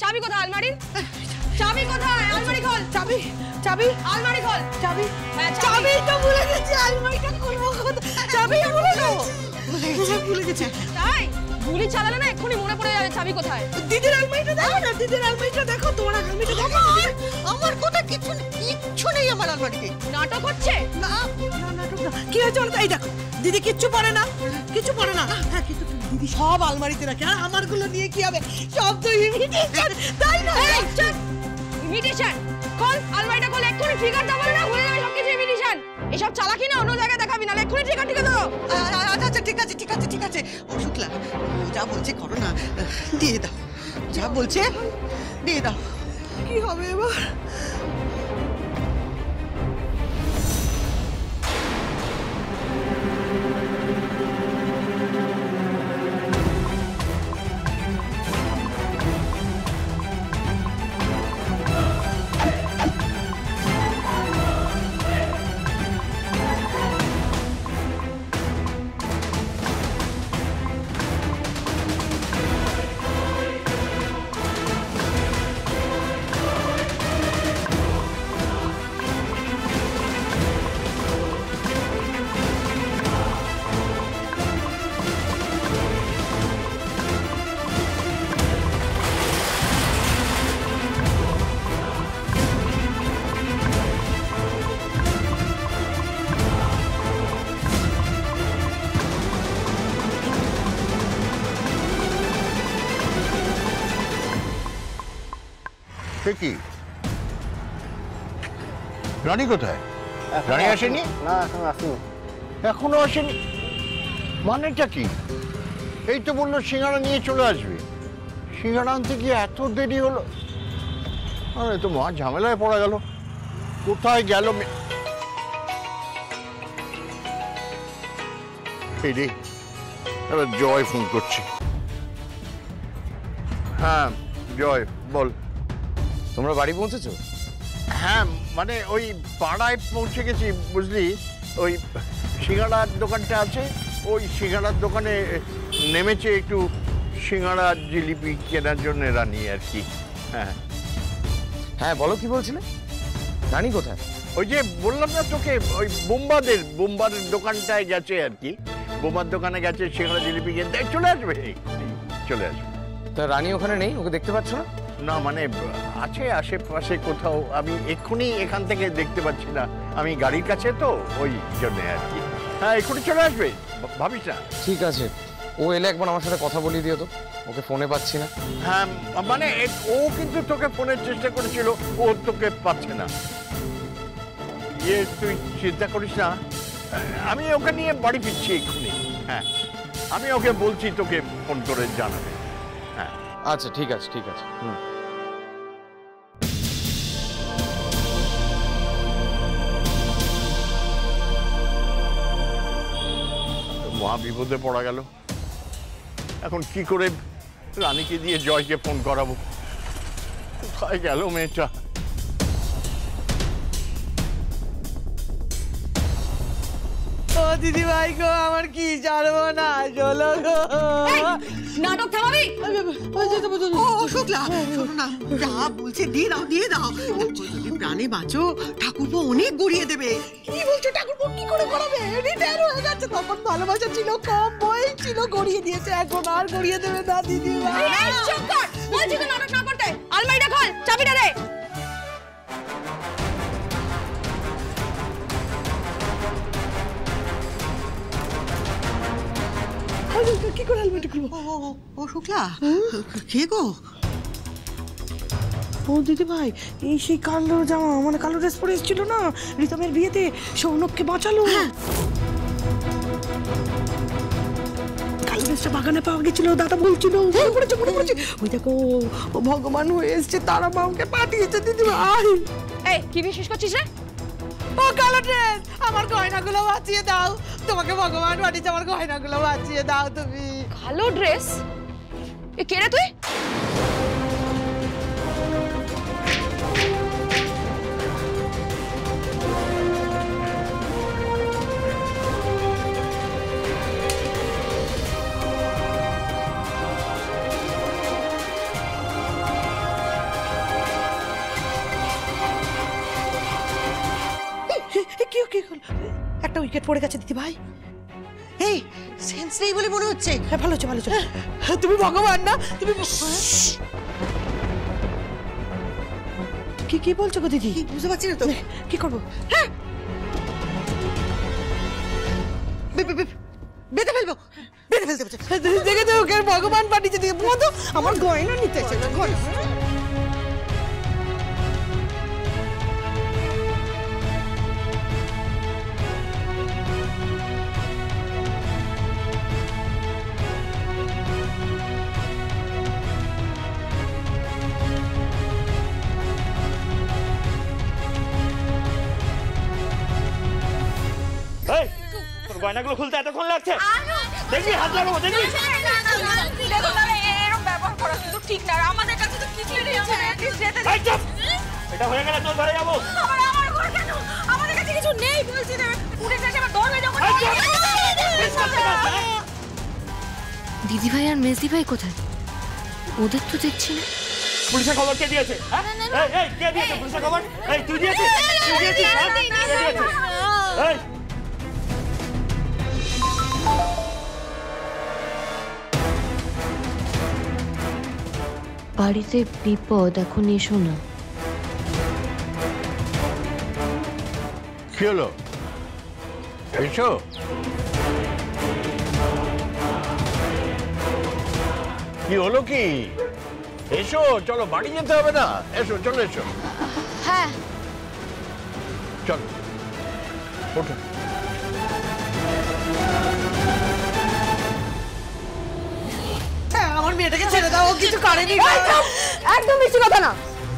চাবি কোথায় আলমারির? চাবি কোথায়? আলমারি খোল। চাবি চাবি আলমারি খোল। চাবি চাবি তো ভুলে গেছি, আলমারিটা খুলবো কোথায়? চাবি ভুলে গেছি। তাই গুলি চালালে না এক্ষুনি মনে পড়ে যাবে চাবি কোথায়। দিদির আলমারিটা দেখো না, দিদির আলমারিটা দেখো, তোমার আলমারিটা দেখো। আমার কোথায় কিচ্ছু নেই আমার আলমারিতে। নাটক হচ্ছে? না নাটক না। কি হয়েছে বলো? এই দেখো দিদি কিচ্ছু পড়ে না, কিছু পড়ে না। হ্যাঁ কিন্তু দিদি সব আলমারিতে রাখে, আর আমারগুলো নিয়ে কি হবে? সব তো ইমিটেশন, তাই না? ইমিটেশন খোল, আলমারিটা খোল এক্ষুনি। ট্রিগার দাবালে না হয়ে যাবে সবকিছু ইমিটেশন। এসব চালাকি না অন্য জায়গায় দেখাবি না, এক্ষুনি ট্রিগার টিকে দাও। আচ্ছা ঠিক আছে ঠিক আছে ঠিক আছে। ও শুক্লা যা বলছে করো না, দিয়ে দাও। যা বলছে দিয়ে দাও। কি হবে এবার? কি রানী কোথায়? রানী আসেনি? না এখনো আসেনি। এখনো আসেনি মানেটা কি? এই তো বললো সিঙ্গাড়া নিয়ে চলে আসবে। সিঙ্গাড়া আনতে গিয়ে এত দেরি হলো, আরে তো মহা ঝামেলায় পড়া গেল। কোথায় গেল? এই রে এবার জয় ফোন করছে। হ্যাঁ জয় বল। তোমরা বাড়ি পৌঁছেছো? হ্যাঁ মানে ওই পাড়ায় পৌঁছে গেছি বুঝলি। ওই সিঙ্গাড়ার দোকানটা আছে, ওই সিঙ্গাড়ার দোকানে নেমেছে একটু সিঙ্গাড়া জিলিপি কেনার জন্য রানী আর কি। হ্যাঁ হ্যাঁ বলো কি বলছিলে? রানী কোথায়? ওই যে বললাম না তোকে, ওই বোম্বার দোকানটায় গেছে আর কি। বোম্বার দোকানে গেছে সিঙ্গাড়া জিলিপি কিনতে, চলে আসবে চলে আসবে। তা রানী ওখানে নেই? ওকে দেখতে পাচ্ছ না? না মানে আছে আশেপাশে কোথাও, আমি এক্ষুনি এখান থেকে দেখতে পাচ্ছি না, আমি গাড়ির কাছে তো ওই জন্য আর কি। হ্যাঁ এক্ষুনি চলে আসবে, ভাবিস না। ঠিক আছে, ও এলে একবার আমার সাথে কথা বলিয়ে দিও তো, ওকে ফোনে পাচ্ছি না। হ্যাঁ মানে ও কিন্তু তোকে ফোনের চেষ্টা করেছিল, ও তোকে পাচ্ছে না। তুই চিন্তা করিস না, আমি ওকে নিয়ে বাড়ি ফিরছি এক্ষুনি। হ্যাঁ আমি ওকে বলছি তোকে ফোন করে জানাবে। হ্যাঁ আচ্ছা ঠিক আছে ঠিক আছে। মহা বিপদে পড়া গেল। এখন কি করে রানীকে দিয়ে জয়কে ফোন করাবো? কোথায় গেল মেয়েটা? ও দিদি ভাই গো, আমার কি জানবো না চলো গো। নাটক থামাবি? ও শুক্লা শোনো না, যা বলছে দিয়ে দাও দিয়ে দাও। যদি প্রাণে বাঁচো ঠাকুরপো অনেক গড়িয়ে দেবে। কি বলছো? ঠাকুরপো কি করে গড়াবে? রিটায়ার হয়ে গেছে, তখন ভালোবাসা ছিল, কম বয়স ছিল, গড়িয়ে দিয়েছে, এখন আর গড়িয়ে দেবে না দিদি ভাই। বলছি তো নাটক না করতে। আলমারিটা খোল, চাবিটা দে। কি করে আলমারিটা খুলবো? ও শুক্লা কে গো? ও দিদি ভাই, এই সেই কালো জামা মানে কালো ড্রেস পরে এসেছিল না রিতমের বিয়েতে, সৌনককে বাঁচালো। কালো ড্রেসটা বাগানে পাওয়া গেছিল, দাদা বলছিল। মনে পড়েছে। ওই দেখো ও ভগবান হয়ে এসছে, তারা মাকে পাঠিয়েছে দিদি ভাই। এই কি বিশেষ করছিস রে? ও কালো ড্রেস, আমার গয়নাগুলো বাঁচিয়ে দাও। তোমাকে ভগবান পাঠিয়েছে, আমার গয়নাগুলো বাঁচিয়ে দাও তুমি। কালো ড্রেস? এ কে রে তুই? কি হলো? একটা উইকেট পড়ে গেছে দিদি ভাই। এই সেন্স নেই বলে মনে হচ্ছে। হ্যাঁ ভালো হচ্ছে ভালো হচ্ছে। তুমি ভগবান না তুমি। কি কি বলছো গো দিদি? কি বুঝতে পারছি না তো। কি করবো? হ্যাঁ বেঁধে ফেলবো, বেঁধে ফেলতে বলছে। দেখে তো ওকে ভগবান পাঠিয়েছে দিয়ে বলো তো আমার গয়না নিতে এসেছে গয়না। এই তোর গয়নাগুলো খুলতে এতক্ষণ লাগছে? দেখবি হাত লাগাবো, দেখবি? দেখো তাহলে এরকম ব্যবহার করা কিন্তু ঠিক না। আর আমাদের কাছে তো কিছুই নেই, আমরা অ্যাটলিস্ট যেতে এই চুপ! এটা হয়ে গেলে তোর ঘরে যাবো। আমার ঘর কেন? আমাদের কাছে কিছু নেই বলছি না। পুলিশ এসে আবার ধরবে যখন। এই চুপ! বেশ করতে পারছে না? দিদি ভাই আর মেজদি ভাই কোথায়? ওদের তো দেখছি না। পুলিশের খবর কে দিয়েছে? হ্যাঁ? এই কে দিয়েছে পুলিশের খবর? এই তুই দিয়েছিস? তুই দিয়েছিস? হ্যাঁ? কে দিয়েছে? এই বাড়িতে বিপদ, এখন এসো না। কি হলো? এসো। কি হলো কি? এসো, চলো বাড়ি যেতে হবে না? এসো, চলো এসো। হ্যাঁ চলো ওঠো। আমার মেয়েটাকে ছেড়ে দাও, ও কিছু করেনি। একদম বেশি কথা না,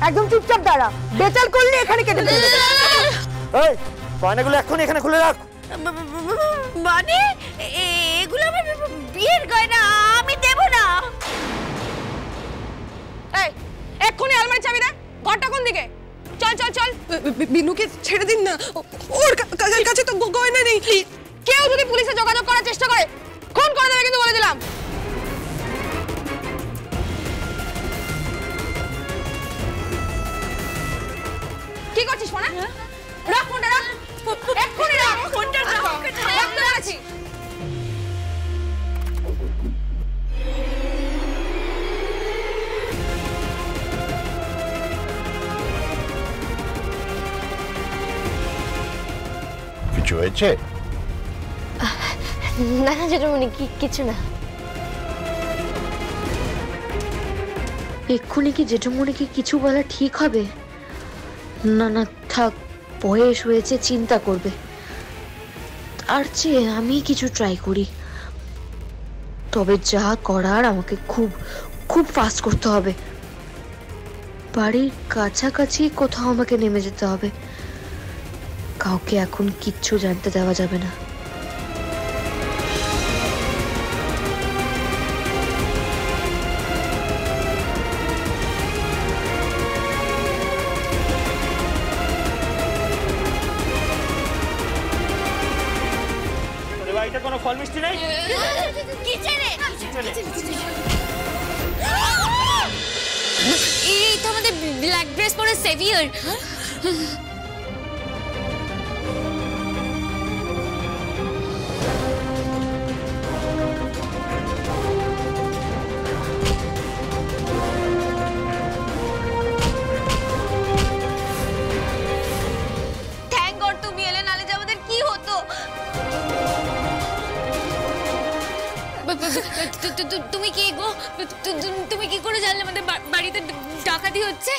একদম চুপচাপ দাঁড়া। বেচাল করলে এখানে কেটে দেবে। এই গয়নাগুলো এক্ষুনি এখানে খুলে রাখ। মানে এগুলো আমার বিয়ের গয়না, আমি দেব না। এই এক্ষুনি আলমারি চাবি দে। ঘরটা কোন দিকে? চল চল চল। বিনুকে ছেড়ে দিন না, ওর কাছে তো গয়না নেই। কেউ যদি পুলিশে যোগাযোগ করার চেষ্টা করে খুন করে দেবে কিন্তু বলে দিলাম। কি করছিস ফোনে? রাখ ফোনটা, রাখ এক্ষুনি রাখ ফোনটা, রাখতে বলেছি। কিছু হয়েছে? না না জেঠুমনি, কিছু না। এক্ষুনি কি জেঠুমনিকে কিছু বলা ঠিক হবে? না না থাক, বয়স হয়েছে, চিন্তা করবে। আর চেয়ে আমি কিছু ট্রাই করি। তবে যা করার আমাকে খুব খুব ফাস্ট করতে হবে। বাড়ির কাছাকাছি কোথাও আমাকে নেমে যেতে হবে। কাউকে এখন কিচ্ছু জানতে দেওয়া যাবে না। তোদের বাড়িতে কোনো ফল মিষ্টি নেই? কিচেনে কিচেনে? এই তো আমাদের ব্ল্যাক ড্রেস পরে সেভিয়ার। থ্যাংক গড তুমি এলে, নালে যে আমাদের কি হতো। তুমি কি গো, তুমি কি করে জানলে আমাদের বাড়িতে ডাকাতি হচ্ছে?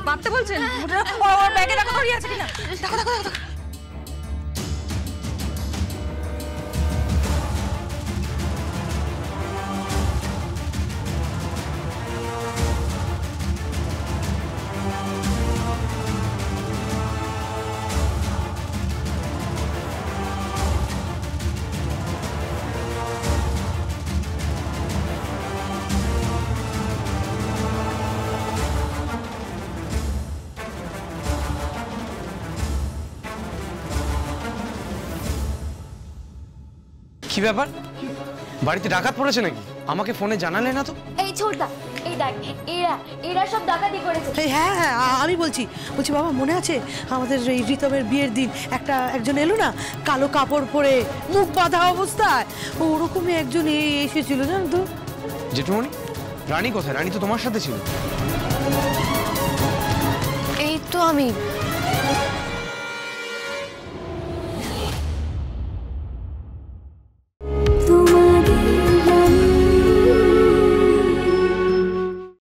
বাড়তে বলছেন? ওর ব্যাগে টাকা ধরিয়ে আছে কিনা? দেখো দেখো দেখো। কি ব্যাপার, বাড়িতে ডাকাত পড়েছে নাকি? আমাকে ফোনে জানালে না তো? এই ছোটদা, এই দেখ, এরা সব ডাকাতি করেছে। হ্যাঁ হ্যাঁ, আমি বলছি বাবা, মনে আছে আমাদের এই রিতমের বিয়ের দিন একজন এলো না, কালো কাপড় পরে মুখ বাঁধা অবস্থায়, ওরকমই একজন এসেছিল জানো তো। জেঠুমণি, রানী কোথায়? রানী তো তোমার সাথে ছিল। এই তো আমি